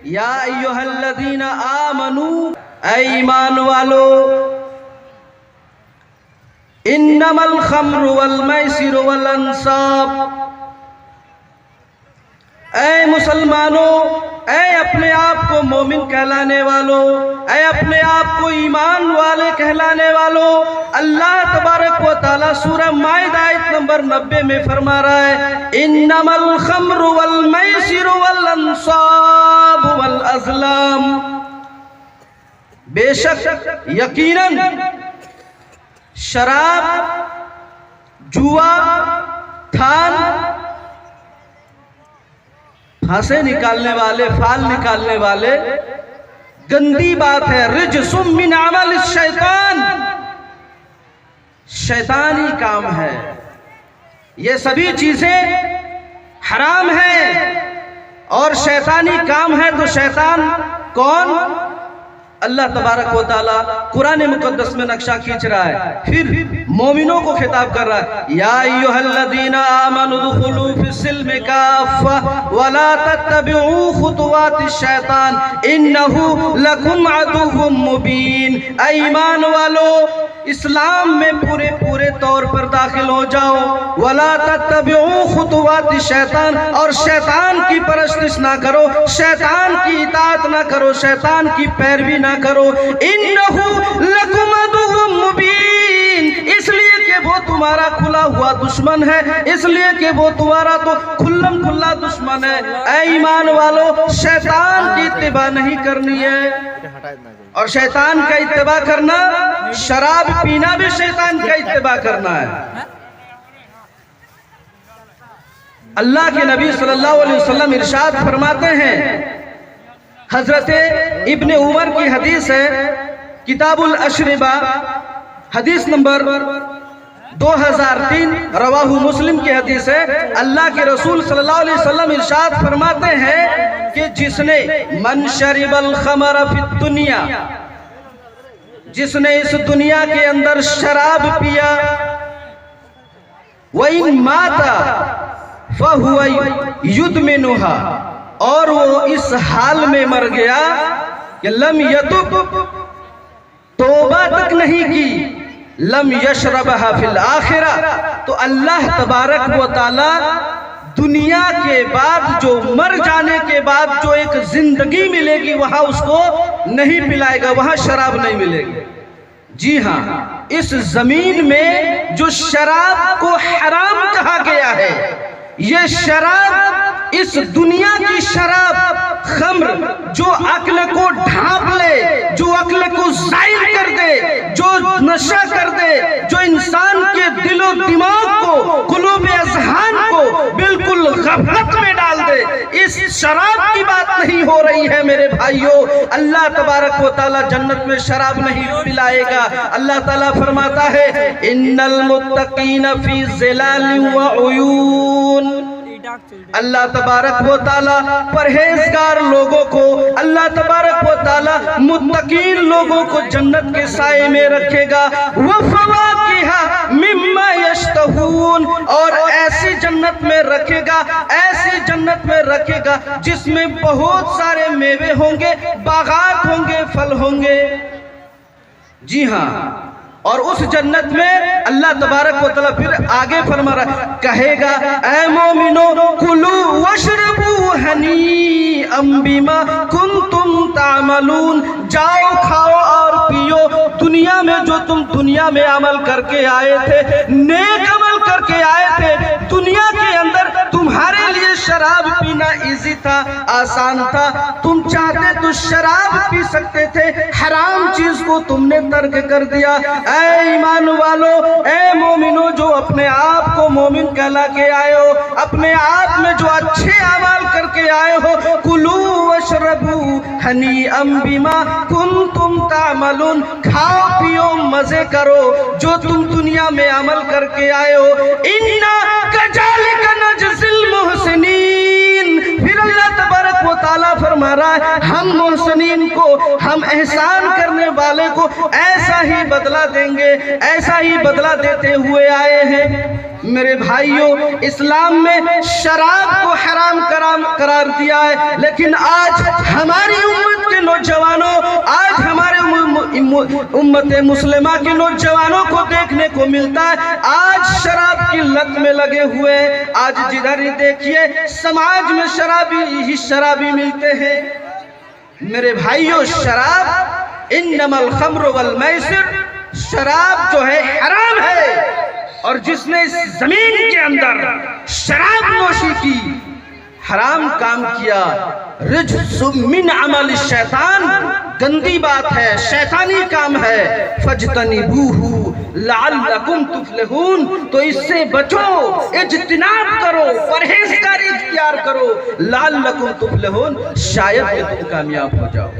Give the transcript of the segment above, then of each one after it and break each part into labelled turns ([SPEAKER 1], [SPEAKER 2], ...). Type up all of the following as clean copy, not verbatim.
[SPEAKER 1] یا ایہا الذین آمنو، اے ایمان والو، انما الخمر والمیسر والانصاب، اے مسلمانوں، اے اپنے آپ کو مومن کہلانے والو، اے اپنے آپ کو ایمان والے کہلانے والو، اللہ تبارک و تعالیٰ سورہ مائدہ آیت نمبر 90 میں فرما رہا ہے انما الخمر والمیسر والانصاب والازلام، بے شک یقیناً شراب، جوا، تھان، پھانسے نکالنے والے، فال نکالنے والے گندی بات ہے، رجس من عمل الشیطان، شیطانی کام ہے، یہ سبھی چیزیں حرام ہیں اور شیطانی کام ہے۔ تو شیطان کون؟ اللہ تبارک و تعالیٰ قرآن مقدس میں نقشہ کھینچ رہا ہے، پھر مومنوں کو خطاب کر رہا ہے یا ایھا الذین آمنوا ادخلوا فی السلم کافۃ ولا تتبعوا خطوات الشیطان انہ لکم عدو مبین، اے ایمان والو اسلام میں پورے طور پر داخل ہو جاؤ، ولا تتبعوا خطوات الشیطان، اور شیطان کی پرستش نہ کرو، شیطان کی اطاعت نہ کرو، شیطان کی پیروی نہ کرو، انہ لکم عدو مبین، اس لیے کہ وہ تمہارا کھلا ہوا دشمن ہے، اس لیے کہ وہ تمہارا تو کھلم کھلا دشمن ہے۔ اے ایمان والو شیطان کی اتباع نہیں کرنی ہے، اور شیطان کا اتباع کرنا، شراب پینا بھی شیطان کا اتباع کرنا ہے۔ اللہ کے نبی صلی اللہ علیہ وسلم ارشاد فرماتے ہیں، حضرت ابن عمر کی حدیث ہے، کتاب الاشربہ حدیث نمبر 2003، رواہ مسلم کی حدیث ہے، اللہ کے رسول صلی اللہ علیہ وسلم ارشاد فرماتے ہیں کہ جس نے من شرب الخمر فی الدنیا، جس نے اس دنیا کے اندر شراب پیا، وَإِن مَاتَ فَهُوَ يُدْمِنُهَا، اور وہ اس حال میں مر گیا کہ لم یتب، توبہ تک نہیں کی، لم یشربها فی الآخرہ، تو اللہ تبارک و تعالی دنیا کے بعد، جو مر جانے کے بعد جو ایک زندگی ملے گی، وہاں اس کو نہیں پلائے گا، وہاں شراب نہیں ملے گی۔ جی ہاں، اس زمین میں جو شراب کو حرام کہا گیا ہے، یہ شراب، اس دنیا کی شراب، خمر، جو عقل کو ڈھانپ لے، جو عقل کو زائل کر دے، جو نشہ کر دے، جو انسان کے دل و دماغ کو، قلوب اذہان کو بالکل غفلت میں ڈال دے، اس شراب کی بات نہیں ہو رہی ہے میرے بھائیوں۔ اللہ تبارک و تعالیٰ جنت میں شراب نہیں پلائے گا۔ اللہ تعالیٰ فرماتا ہے ان المتقین فی ظلال وعیون، اللہ تبارک و تعالیٰ پرہیزگار لوگوں کو، اللہ تبارک و تعالیٰ متقین لوگوں کو جنت کے سائے میں رکھے گا، وَفَوَاكِهَ مِمَّا يَشْتَهُونَ، اور ایسی جنت میں رکھے گا، ایسی جنت میں رکھے گا جس میں بہت سارے میوے ہوں گے، باغات ہوں گے، پھل ہوں گے۔ جی ہاں، اور اس جنت میں اللہ تبارک و تعالیٰ پھر آگے فرما رہا ہے، کہے گا اے مومنو کلو واشربو ہنیئا بما کنتم تعملون، جاؤ کھاؤ اور پیو، دنیا میں جو تم دنیا میں عمل کر کے آئے تھے، نیک عمل کر کے آئے تھے، دنیا کے اندر تمہارے لیے شراب پینا ایزی تھا، آسان تھا، تم چاہتے تو شراب پی سکتے تھے، حرام چیز کو تم نے ترک کر دیا۔ اے ایمان والو، اے مومنو جو اپنے آپ کو مومن کہلا کے آئے ہو، اپنے آپ میں جو اچھے اعمال کر کے آئے ہو، کلو واشربو ہنیئا بما کنتم تعملون، کھاؤ پیو مزے کرو جو تم دنیا میں عمل کر کے آئے ہو، اِنَّا كَذَلِكَ نَجْزِي الْمُحْسِنِينَ، پھر اللہ تبارک و تعالیٰ تعالیٰ فرما رہا ہے ہم محسنین کو, ہم احسان کرنے والے کو ایسا ہی بدلہ دیں گے, ایسا ہی بدلہ دیتے ہوئے آئے ہیں. میرے بھائیوں, اسلام میں شراب کو حرام قرار دیا ہے, لیکن آج ہماری امت کے نوجوانوں, آج ہمارے امت مسلمہ کے نوجوانوں کو دیکھنے کو ملتا ہے آج شراب کی لت میں لگے ہوئے. آج جدھر ہی دیکھیے سماج میں شرابی ملتے ہیں. میرے بھائیوں, شراب انما الخمر والمیسر, شراب جو ہے حرام ہے, اور جس نے اس زمین کے اندر شراب نوشی کی, حرام کام کیا, رجس من عمل الشیطان, گندی بات ہے, شیطانی کام ہے. فاجتنبوہ لعلکم تفلحون, تو اس سے بچو, اجتناب کرو, پرہیزگاری اختیار کرو, لعلکم تفلحون, شاید کہ تم کامیاب ہو جاؤ.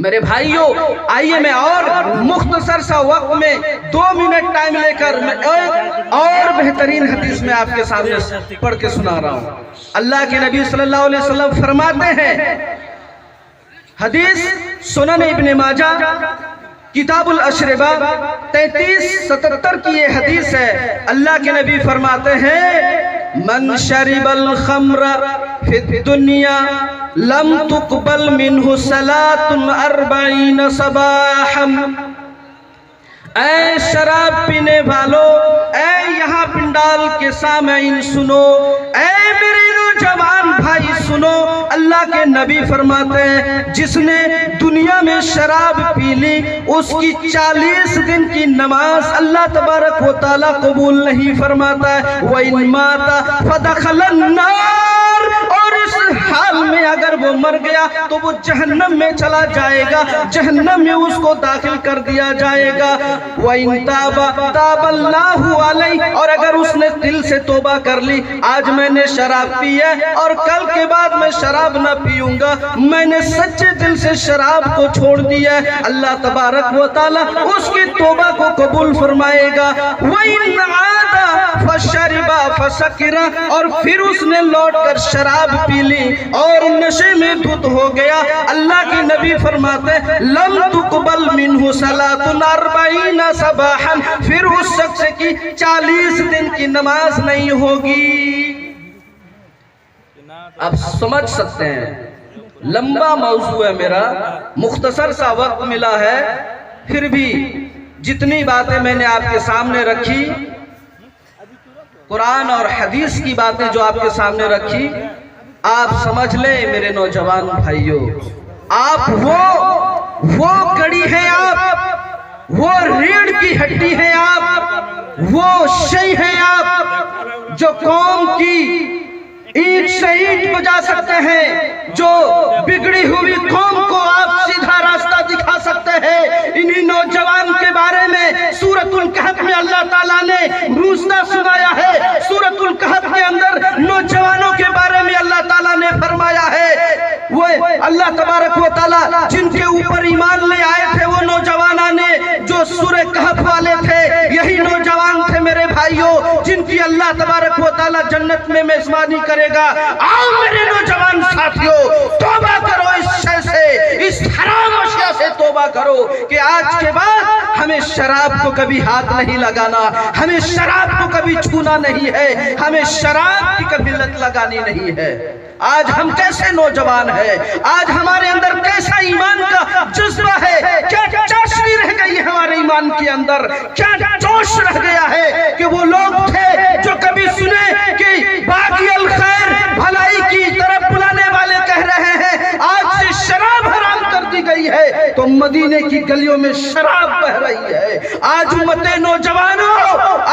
[SPEAKER 1] میرے بھائیوں, آئیے میں اور مختصر سا وقت میں 2 منٹ ٹائم لے کر میں ایک اور بہترین حدیث میں آپ کے سامنے پڑھ کے سنا رہا ہوں. اللہ کے نبی صلی اللہ علیہ وسلم فرماتے ہیں, حدیث سنن ابن ماجہ کتاب الاشربہ 3377 کی یہ حدیث ہے. اللہ کے نبی فرماتے ہیں من شرب الخمر فی الدنیا لم تقبل منہ صلاة 40 صباحا. اے شراب پینے والو, اے یہاں پنڈال کے سامعین سنو, اے میرے نوجوان بھائی سنو, اللہ کے نبی فرماتے ہیں جس نے دنیا میں شراب پی لی اس کی 40 دن کی نماز اللہ تبارک و تعالی قبول نہیں فرماتا ہے. وَإِن مَاتَ فَدَخَلَ النَّارِ, اور اس حال میں اگر وہ مر گیا تو وہ جہنم میں چلا جائے گا, جہنم میں اس کو داخل کر دیا جائے گا. وَإِن تَابَ تَابَ اللَّهُ عَلَيْهِ, اور اگر اس نے دل سے توبہ کر لی, آج میں نے شراب پی ہے اور کل کے بعد میں شراب نہ پیوں گا, میں نے سچے دل سے شراب کو چھوڑ دیا ہے, اللہ تبارک و تعالی اس کی توبہ کو قبول فرمائے گا. وَإِنْ عَادَ فَشَرِبَ فَسَكِرَ, اور پھر اس نے لوٹ کر شراب پی لی اور نشے میں دھت ہو گیا, اللہ کے نبی فرماتے ہیں لم تقبل منہ صلاۃ 40 صباحا, پھر اس شخص کی 40 دن کی نماز نہیں ہوگی. آپ سمجھ سکتے ہیں, لمبا موضوع ہے میرا, مختصر سا وقت ملا ہے, پھر بھی جتنی باتیں میں نے آپ کے سامنے رکھی, قرآن اور حدیث کی باتیں جو آپ کے سامنے رکھی, آپ سمجھ لیں میرے نوجوان بھائیوں, آپ وہ کڑی ہیں, آپ وہ ریڑھ کی ہڈی ہیں, آپ وہ شے ہیں آپ جو قوم کی اینٹ سے اینٹ بجا سکتے ہیں, جو بگڑی ہوئی قوم کو آپ سیدھا راستہ دکھا سکتے ہیں. انہی نوجوان کے بارے میں سورۃ الکہف میں اللہ تعالیٰ نے روزہ سنایا ہے. سورۃ الکہف کے اندر نوجوانوں کے بارے میں اللہ تعالیٰ نے فرمایا ہے, وہ اللہ تبارک و تعالیٰ جن کے اوپر ایمان لے آئے تھے وہ نوجوانانے جو سورہ کہف والے تھے, یہی نوجوان تھے میرے بھائیوں جن کی اللہ تبارک و تعالیٰ جنت میں میزبانی کرے گا. آؤ میرے نوجوان ساتھیوں, توبہ کرو اس شے سے, اس حرام اشیاء سے توبہ کرو کہ آج کے بعد ہمیں شراب کو کبھی ہاتھ نہیں لگانا, ہمیں شراب کو کبھی چھونا نہیں ہے, ہمیں شراب کی کبھی لت لگانی نہیں ہے. آج ہم کیسے نوجوان ہیں, آج ہمارے اندر کیسا ایمان کا جذبہ ہے, کیا چاشنی رہ گئی ہے ہمارے ایمان کے اندر, کیا جوش رہ گیا ہے کہ وہ لوگ تھے جو کبھی سنے کہ باقی الخیر بھلائی کی طرف بلانے والے کہہ رہے ہیں, آج سے شراب حرام کر دی گئی ہے تو مدینے کی گلیوں میں شراب بہ رہی ہے. آج امت نوجوانوں,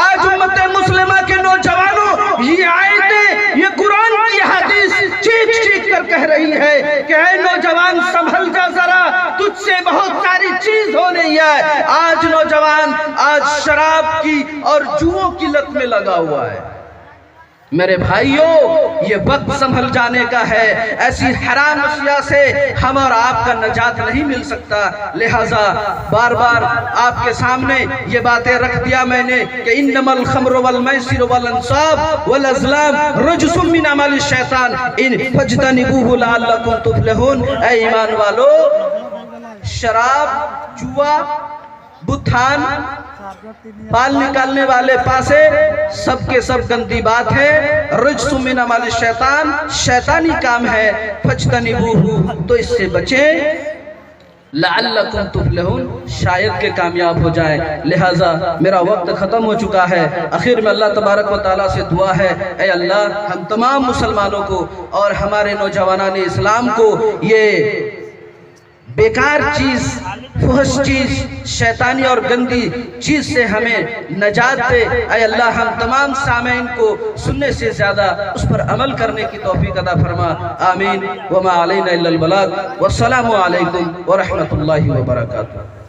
[SPEAKER 1] آج امت مسلمہ کے نوجوانوں, یہ آیتیں, یہ قرآن کی حدیث چیخ چیخ کر کہہ رہی ہے کہ اے نوجوان سنبھل جا ذرا, تجھ سے بہت ساری چیز ہو رہی ہے. آج نوجوان آج شراب کی اور جوؤں کی لت میں لگا ہوا ہے. میرے بھائیوں یہ وقت سنبھل جانے کا ہے، ایسی حرام اشیاء سے ہم اور آپ کا نجات نہیں مل سکتا، لہٰذا بار بار آپ کے سامنے یہ باتیں رکھ دیا میں نے کہ انما الخمر والمیسر والانصاب والازلام رجس من عمل الشیطان ان فاجتنبوه لعلکم تفلحون۔ اے ایمان والو، شراب، جوا، بتان، بال نکالنے والے پاسے، سب کے سب گندی بات ہے، رجس من عمل الشیطان، شیطانی کام ہے، فاجتنبوہ، تو اس سے بچیں، لعلکم تفلحون، شاید کہ کامیاب ہو جائیں۔ لہٰذا میرا وقت ختم ہو چکا ہے، آخر میں اللہ تبارک و تعالیٰ سے دعا ہے، اے اللہ ہم تمام مسلمانوں کو اور ہمارے نوجوانان اسلام کو یہ بیکار چیز، فحش چیز، شیطانی اور گندی چیز سے ہمیں نجات دے۔ اے اللہ ہم تمام سامعین کو سننے سے زیادہ اس پر عمل کرنے کی توفیق عطا فرما، آمین۔ وما علینا الا البلاغ، والسلام علیکم ورحمۃ اللہ وبرکاتہ۔